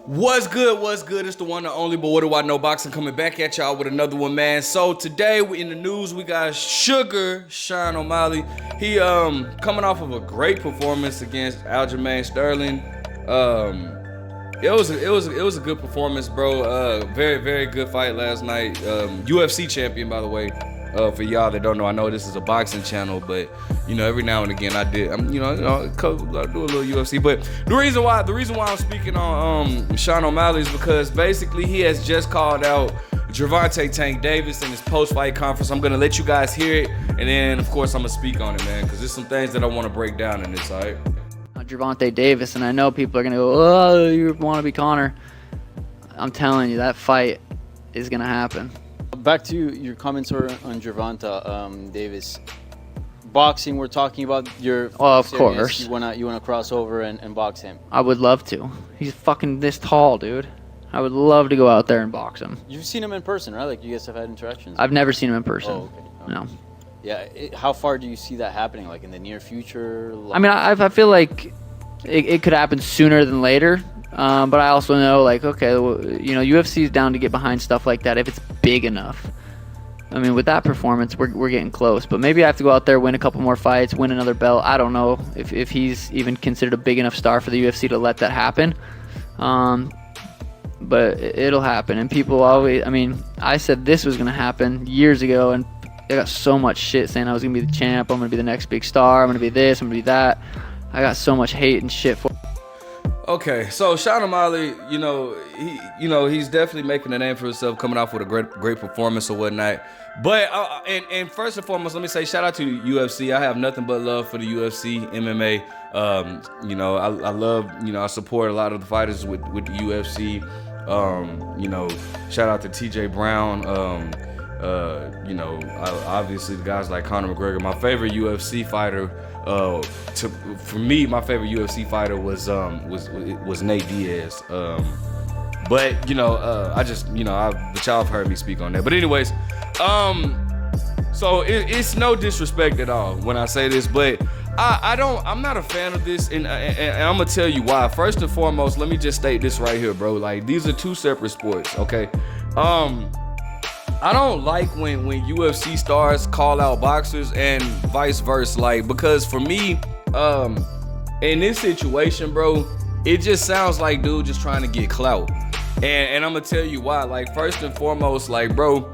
What's good? What's good? It's the one and only, but what do I know? Boxing coming back at y'all with another one, man. So today we in the news, we got Sugar Sean O'Malley. He coming off of a great performance against Aljamain Sterling. It was a good performance, bro. Very good fight last night. UFC champion, by the way. For y'all that don't know, I know this is a boxing channel, but you know, every now and again I do a little UFC. But the reason why I'm speaking on Sean O'Malley is because basically he has just called out Gervonta Tank Davis in his post-fight conference. I'm gonna let you guys hear it, and then of course I'm gonna speak on it, man, because there's some things that I want to break down in this. All right. Gervonta Davis, and I know people are gonna go, "Oh, you want to be Conor." I'm telling you, that fight is gonna happen. Back to your comments on Gervonta Davis. Boxing, we're talking about your. Oh, of course. You wanna cross over and box him. I would love to. He's fucking this tall, dude. I would love to go out there and box him. You've seen him in person, right? Like, you guys have had interactions. I've never seen him in person. Oh, okay. No. Yeah. How far do you see that happening? Like in the near future? I mean, I feel like it could happen sooner than later. But I also know, like, okay, you know, UFC is down to get behind stuff like that if it's big enough. I mean, with that performance, we're getting close. But maybe I have to go out there, win a couple more fights, win another belt. I don't know if he's even considered a big enough star for the UFC to let that happen. But it'll happen. And people always, I mean, I said this was going to happen years ago, and I got so much shit saying I was going to be the champ, I'm going to be the next big star, I'm going to be this, I'm going to be that. I got so much hate and shit for. Okay, so Sean O'Malley, he's definitely making a name for himself, coming off with a great performance or whatnot. But and first and foremost, let me say shout out to the UFC. I have nothing but love for the UFC, MMA. I love, I support a lot of the fighters with the UFC. Shout out to TJ Brown. Obviously the guys like Conor McGregor. My favorite UFC fighter. For me, my favorite UFC fighter was Nate Diaz. But y'all have heard me speak on that. But anyways, so it's no disrespect at all when I say this, but I'm not a fan of this, and I'm gonna tell you why. First and foremost, let me just state this right here, bro. Like, these are two separate sports, okay? I don't like when UFC stars call out boxers and vice versa, like, because for me, in this situation, bro, it just sounds like dude just trying to get clout. And I'm gonna tell you why. Like, first and foremost, like, bro,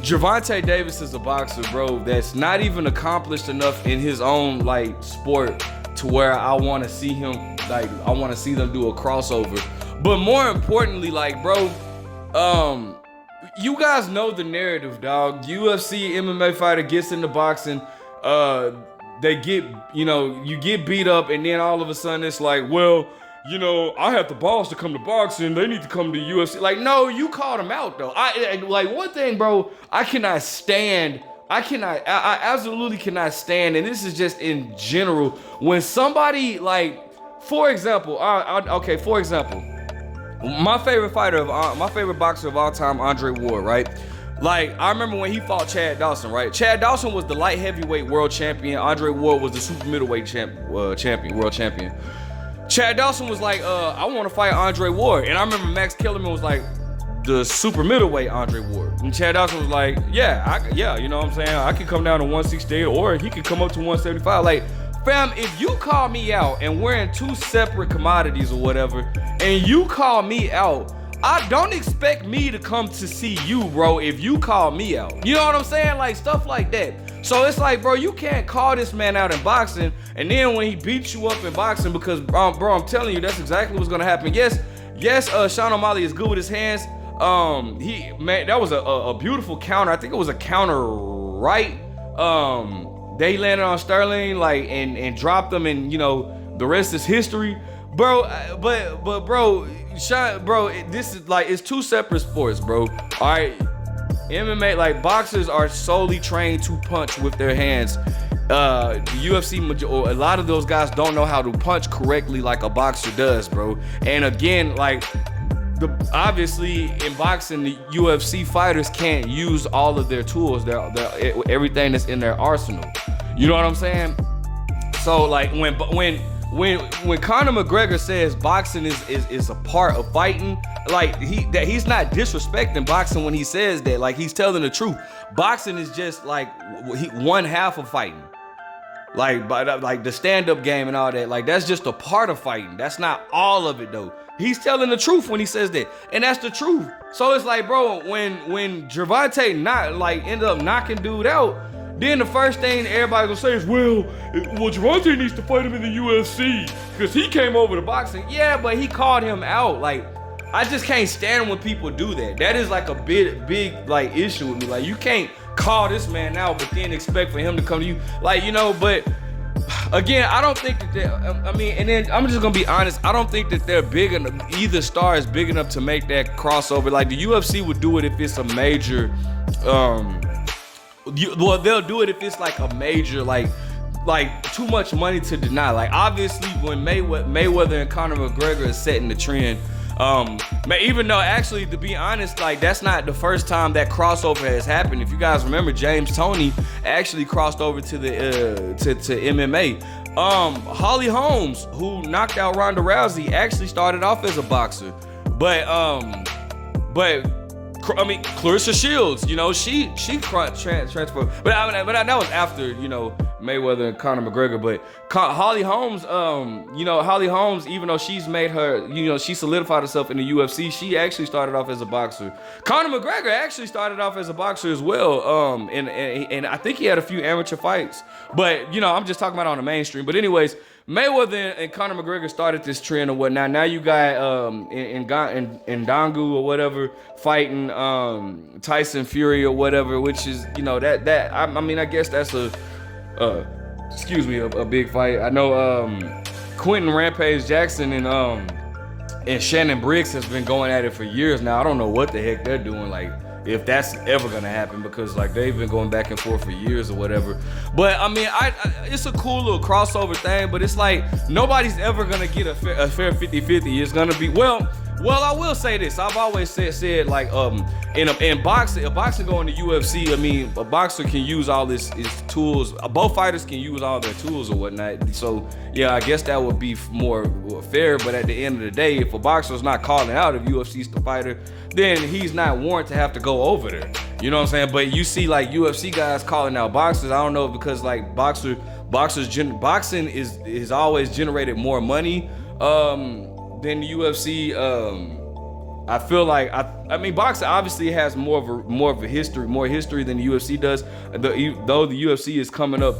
Gervonta Davis is a boxer, bro, that's not even accomplished enough in his own, like, sport to where I want to see him, like, I want to see them do a crossover. But more importantly, like, bro, you guys know the narrative, dog. UFC MMA fighter gets into boxing, they get, you get beat up, and then all of a sudden it's like, well, I have the balls to come to boxing, they need to come to UFC. Like, no, you called him out, though. Like, one thing, bro, I absolutely cannot stand, and this is just in general, when somebody, like, for example, my favorite boxer of all time, Andre Ward, right? Like, I remember when he fought Chad Dawson, right? Chad Dawson was the light heavyweight world champion. Andre Ward was the super middleweight world champion. Chad Dawson was like, I want to fight Andre Ward. And I remember Max Kellerman was like, the super middleweight Andre Ward. And Chad Dawson was like, yeah, you know what I'm saying? I could come down to 168, or he could come up to 175. Like, fam, if you call me out and we're in two separate commodities or whatever, and you call me out, I don't expect me to come to see you, bro, if you call me out. You know what I'm saying? Like, stuff like that. So it's like, bro, you can't call this man out in boxing, and then when he beats you up in boxing, because, bro, I'm telling you, that's exactly what's gonna happen. Yes, Sean O'Malley is good with his hands. That was a beautiful counter. I think it was a counter right. They landed on Sterling, like, and dropped them, and the rest is history, bro. But bro, this is like, it's two separate sports, bro. All right, MMA, like, boxers are solely trained to punch with their hands. The UFC, or a lot of those guys don't know how to punch correctly like a boxer does, bro. And again, like, obviously in boxing, the UFC fighters can't use all of their tools, everything that's in their arsenal. You know what I'm saying? So, like, when when Conor McGregor says boxing is a part of fighting, like he's not disrespecting boxing when he says that. Like, he's telling the truth. Boxing is just like one half of fighting. Like the stand-up game and all that. Like, that's just a part of fighting. That's not all of it though. He's telling the truth when he says that, and that's the truth. So it's like, bro, when Gervonta ended up knocking dude out, then the first thing everybody gonna say is, well, Gervonta needs to fight him in the UFC because he came over to boxing. Yeah, but he called him out. Like, I just can't stand when people do that. That is like a big like issue with me. Like, you can't call this man out, but then expect for him to come to you. Like, you know, but again, I don't think that and then I'm just gonna be honest, I don't think that they're big enough, either star is big enough to make that crossover. Like, the UFC would do it if it's a major, they'll do it if it's like a major, like too much money to deny. Like, obviously, when Mayweather and Conor McGregor is setting the trend, even though, actually, to be honest, like, that's not the first time that crossover has happened. If you guys remember, James Toney actually crossed over to the to MMA. Holly Holmes, who knocked out Ronda Rousey, actually started off as a boxer, but Clarissa Shields, you know, she transferred, but that was after, you know, Mayweather and Conor McGregor. But Holly Holmes, even though she's made her, you know, she solidified herself in the UFC, she actually started off as a boxer. Conor McGregor actually started off as a boxer as well, and I think he had a few amateur fights, but, you know, I'm just talking about on the mainstream. But anyways, Mayweather and Conor McGregor started this trend or whatnot. Now you got Ngannou or whatever fighting Tyson Fury or whatever, which is, you know, I guess that's a big fight. I know Quentin Rampage Jackson and Shannon Briggs has been going at it for years now. I don't know what the heck they're doing, like, if that's ever gonna happen, because, like, they've been going back and forth for years or whatever. But I mean, it's a cool little crossover thing, but it's like nobody's ever gonna get a fair 50-50. It's gonna be, well, I will say this. I've always said like, in boxing, going to UFC, I mean, a boxer can use all his tools. Both fighters can use all their tools or whatnot. So yeah, I guess that would be more fair. But at the end of the day, if a boxer's not calling out if UFC's the fighter, then he's not warranted to have to go over there. You know what I'm saying? But you see, like, UFC guys calling out boxers. I don't know, because, like, boxing is always generated more money than the UFC. I feel like I mean, boxing obviously has more of a history than the UFC does. Though the UFC is coming up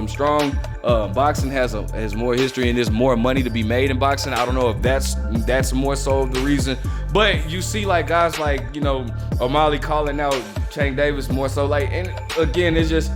strong, boxing has more history, and there's more money to be made in boxing. I don't know if that's more so the reason, but you see, like, guys like, you know, O'Malley calling out Tank Davis more so, like, and again, it's just,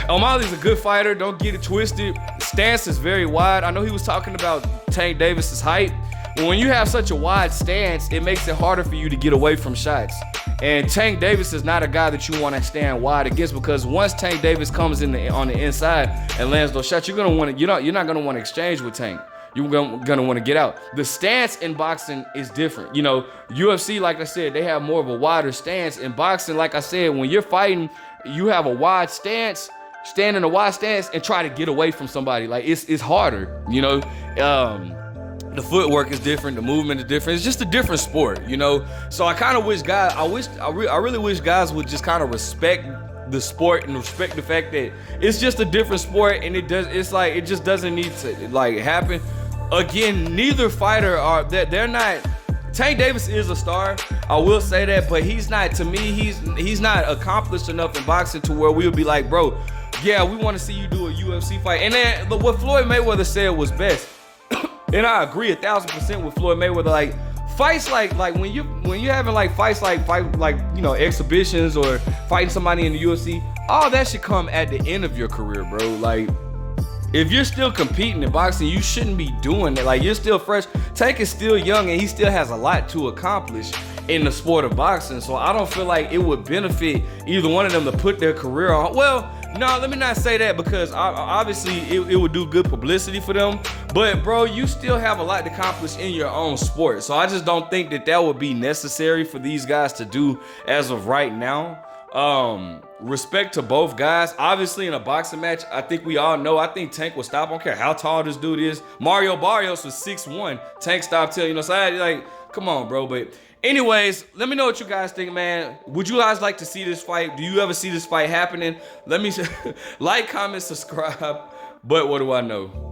O'Malley's a good fighter, don't get it twisted. Stance is very wide. I know he was talking about Tank Davis's height. When you have such a wide stance, it makes it harder for you to get away from shots. And Tank Davis is not a guy that you want to stand wide against, because once Tank Davis comes on the inside and lands those shots, you're not gonna want to exchange with Tank. You're gonna want to get out. The stance in boxing is different. You know, UFC, like I said, they have more of a wider stance. In boxing, like I said, when you're fighting, you have a wide stance, stand in a wide stance and try to get away from somebody. Like, it's harder, you know. The footwork is different, the movement is different. It's just a different sport, you know. So I kind of wish guys, I really wish guys would just kind of respect the sport and respect the fact that it's just a different sport, and it just doesn't need to, like, happen. Again, neither fighter they're not. Tank Davis is a star, I will say that, but he's not, to me, he's not accomplished enough in boxing to where we would be like, bro, yeah, we want to see you do a UFC fight. And then what Floyd Mayweather said was best. And I agree 1,000% with Floyd Mayweather. Like, fights like when you having like fights like you know, exhibitions or fighting somebody in the UFC, all that should come at the end of your career, bro. Like, if you're still competing in boxing, you shouldn't be doing that. Like, you're still fresh. Tank is still young, and he still has a lot to accomplish in the sport of boxing. So I don't feel like it would benefit either one of them to put their career on. Well, no, let me not say that, because obviously it would do good publicity for them. But, bro, you still have a lot to accomplish in your own sport. So I just don't think that would be necessary for these guys to do as of right now. Respect to both guys. Obviously, in a boxing match, I think we all know. I think Tank will stop. I don't care how tall this dude is. Mario Barrios was 6'1". Tank stopped till, you know, so I like, come on, bro. But anyways, let me know what you guys think, man. Would you guys like to see this fight? Do you ever see this fight happening? Let me like, comment, subscribe. But what do I know?